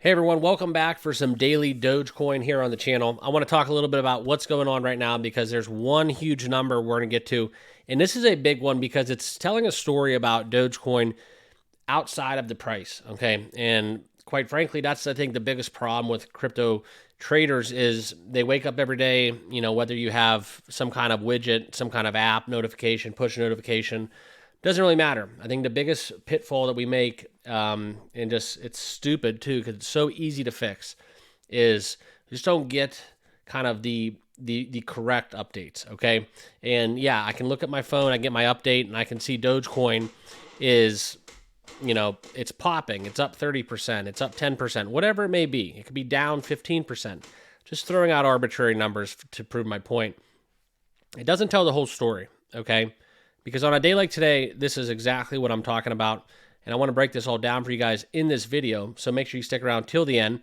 Hey everyone, welcome back for some daily Dogecoin here on the channel. I want to talk a little bit about what's going on right now because there's one huge number we're going to get to. And this is a big one because it's telling a story about Dogecoin outside of the price, okay? And quite frankly, that's, I think, the biggest problem with crypto traders is they wake up every day, whether you have some kind of widget, some kind of app notification, push notification, doesn't really matter. I think the biggest pitfall that we make, and just it's stupid too, because it's so easy to fix, is just don't get kind of the correct updates. Okay, and yeah, I can look at my phone, I get my update, and I can see Dogecoin is, it's popping. It's up 30%. It's up 10%. Whatever it may be, it could be down 15%. Just throwing out arbitrary numbers to prove my point. It doesn't tell the whole story. Okay. Because on a day like today, this is exactly what I'm talking about. And I want to break this all down for you guys in this video. So make sure you stick around till the end.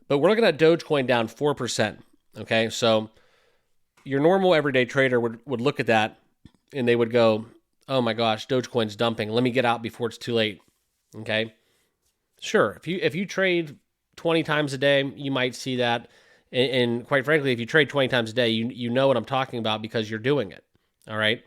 But we're looking at Dogecoin down 4%. Okay. So your normal everyday trader would look at that and they would go, oh my gosh, Dogecoin's dumping. Let me get out before it's too late. Okay. Sure. If you trade 20 times a day, you might see that. And quite frankly, if you trade 20 times a day, you know what I'm talking about because you're doing it. All right.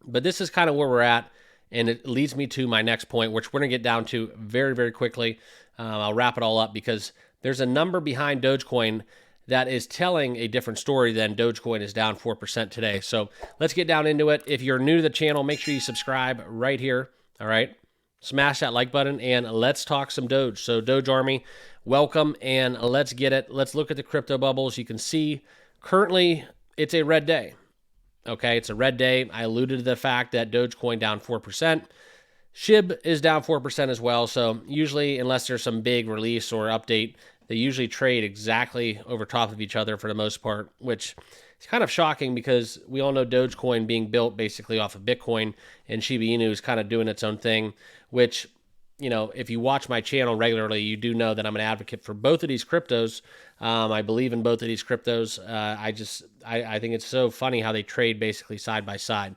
But this is kind of where we're at, and it leads me to my next point, which we're going to get down to very, very quickly. I'll wrap it all up because there's a number behind Dogecoin that is telling a different story than Dogecoin is down 4% today. So let's get down into it. If you're new to the channel, make sure you subscribe right here, all right? Smash that like button, and let's talk some Doge. So Doge Army, welcome, and let's get it. Let's look at the crypto bubbles. You can see currently it's a red day. Okay, it's a red day. I alluded to the fact that Dogecoin down 4%. SHIB is down 4% as well. So usually, unless there's some big release or update, they usually trade exactly over top of each other for the most part, which is kind of shocking because we all know Dogecoin being built basically off of Bitcoin, and Shiba Inu is kind of doing its own thing, which, if you watch my channel regularly, you do know that I'm an advocate for both of these cryptos. I believe in both of these cryptos. I think it's so funny how they trade basically side by side.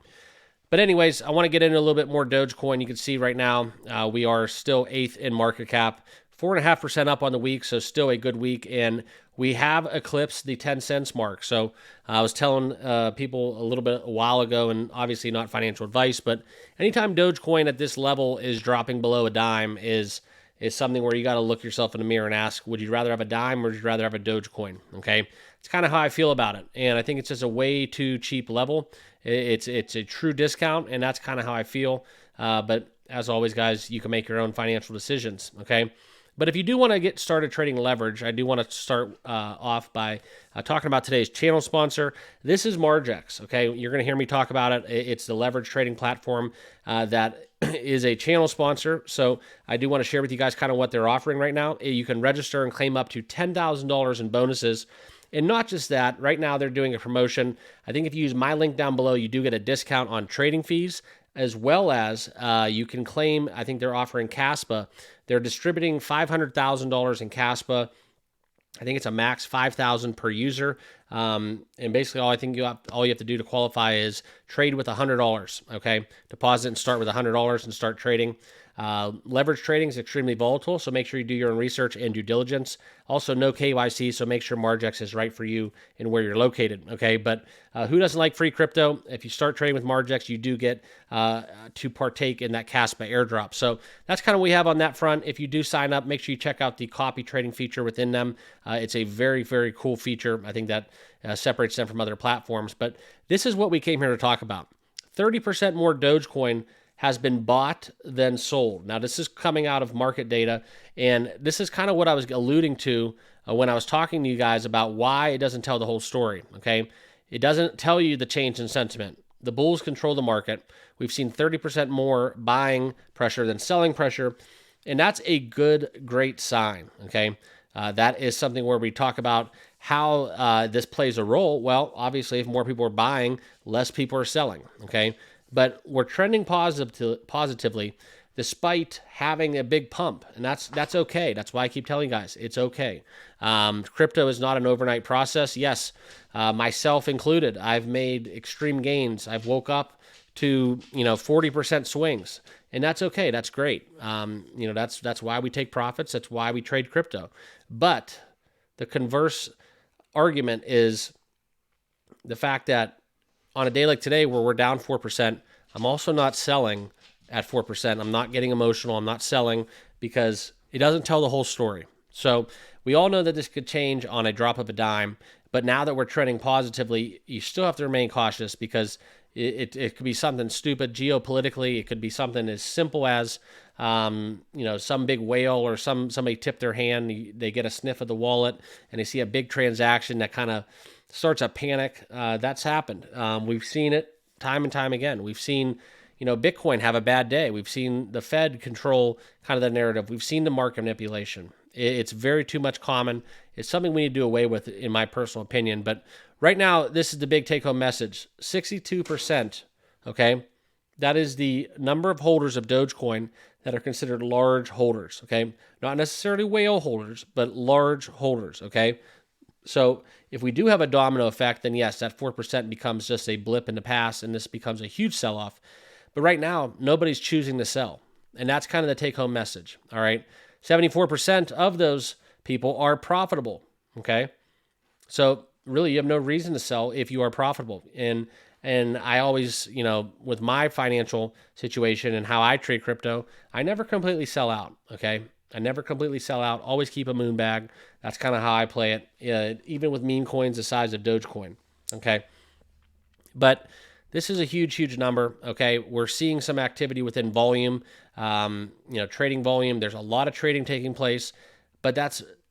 But anyways, I want to get into a little bit more Dogecoin. You can see right now we are still 8th in market cap, 4.5% up on the week, so still a good week. And we have eclipsed the 10 cents mark. So I was telling people a while ago, and obviously not financial advice, but anytime Dogecoin at this level is dropping below a dime is something where you got to look yourself in the mirror and ask, would you rather have a dime or would you rather have a Dogecoin? Okay. It's kind of how I feel about it. And I think it's just a way too cheap level. It's a true discount, and that's kind of how I feel. But as always, guys, you can make your own financial decisions. Okay. But if you do want to get started trading leverage, I do want to start off by talking about today's channel sponsor. This is Margex, okay? You're going to hear me talk about it. It's the leverage trading platform that is a channel sponsor. So I do want to share with you guys kind of what they're offering right now. You can register and claim up to $10,000 in bonuses. And not just that, right now they're doing a promotion. I think if you use my link down below, you do get a discount on trading fees, as well as you can claim, I think they're offering CASPA. They're distributing $500,000 in CASPA. I think it's a max $5,000 per user. And basically all you have to do to qualify is trade with $100, okay? Deposit and start with $100 and start trading. Leverage trading is extremely volatile, so make sure you do your own research and due diligence. Also, no KYC, so make sure Margex is right for you and where you're located, okay? But who doesn't like free crypto? If you start trading with Margex, you do get to partake in that CASPA airdrop. So that's kind of what we have on that front. If you do sign up, make sure you check out the copy trading feature within them. It's a very, very cool feature. I think that separates them from other platforms. But this is what we came here to talk about. 30% more Dogecoin has been bought than sold. Now, this is coming out of market data, and this is kind of what I was alluding to when I was talking to you guys about why it doesn't tell the whole story, okay? It doesn't tell you the change in sentiment. The bulls control the market. We've seen 30% more buying pressure than selling pressure, and that's a great sign, okay? That is something where we talk about how this plays a role. Well, obviously, if more people are buying, less people are selling, okay? But we're trending positively despite having a big pump, and that's okay. That's why I keep telling you guys it's okay. Crypto is not an overnight process. Yes, myself included. I've made extreme gains. I've woke up to 40% swings, and that's okay. That's great. That's why we take profits. That's why we trade crypto. But the converse argument is the fact that on a day like today where we're down 4%, I'm also not selling at 4%. I'm not getting emotional. I'm not selling because it doesn't tell the whole story. So we all know that this could change on a drop of a dime, but now that we're trending positively, you still have to remain cautious because it could be something stupid geopolitically. It could be something as simple as some big whale or somebody tipped their hand. They get a sniff of the wallet and they see a big transaction that kind of starts a panic. That's happened. We've seen it time and time again. We've seen Bitcoin have a bad day. We've seen the Fed control kind of the narrative. We've seen the market manipulation. It's very too much common. It's something we need to do away with, in my personal opinion. But right now, this is the big take-home message. 62%, okay? That is the number of holders of Dogecoin that are considered large holders, okay? Not necessarily whale holders, but large holders, okay? So if we do have a domino effect, then yes, that 4% becomes just a blip in the past, and this becomes a huge sell-off. But right now, nobody's choosing to sell. And that's kind of the take-home message, all right? 74% of those people are profitable, okay? So really, you have no reason to sell if you are profitable. And I always, with my financial situation and how I trade crypto, I never completely sell out, okay? I never completely sell out. Always keep a moon bag. That's kind of how I play it, even with meme coins the size of Dogecoin, okay? But this is a huge, huge number, okay? We're seeing some activity within volume, trading volume. There's a lot of trading taking place, but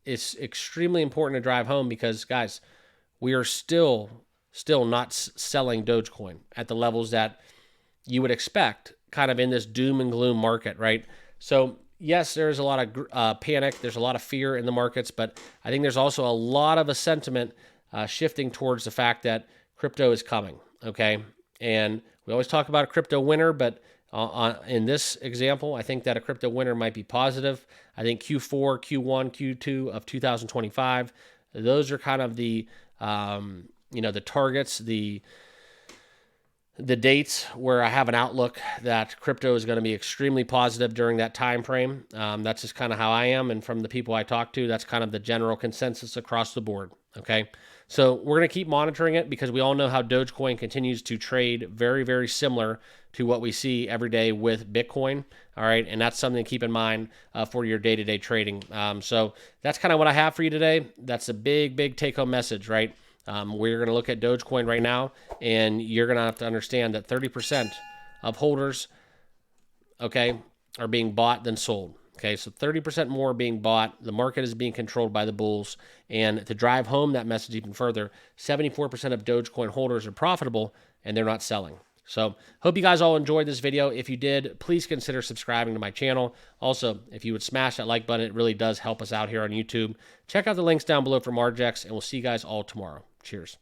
it's extremely important to drive home because, guys, we are still not selling Dogecoin at the levels that you would expect kind of in this doom and gloom market, right? So yes, there's a lot of panic. There's a lot of fear in the markets, but I think there's also a lot of a sentiment shifting towards the fact that crypto is coming, okay? And we always talk about a crypto winter, but in this example, I think that a crypto winter might be positive. I think Q4, Q1, Q2 of 2025, those are kind of the the targets, the dates where I have an outlook that crypto is going to be extremely positive during that time frame. That's just kind of how I am, and from the people I talk to, that's kind of the general consensus across the board. Okay, so we're going to keep monitoring it because we all know how Dogecoin continues to trade very, very similar to what we see every day with Bitcoin. All right, and that's something to keep in mind for your day-to-day trading. So that's kind of what I have for you today. That's a big, big take-home message, right? We're going to look at Dogecoin right now, and you're going to have to understand that 30% of holders, okay, are being bought than sold. Okay, so 30% more being bought. The market is being controlled by the bulls. And to drive home that message even further, 74% of Dogecoin holders are profitable, and they're not selling. So hope you guys all enjoyed this video. If you did, please consider subscribing to my channel. Also, if you would smash that like button, it really does help us out here on YouTube. Check out the links down below for Margex, and we'll see you guys all tomorrow. Cheers.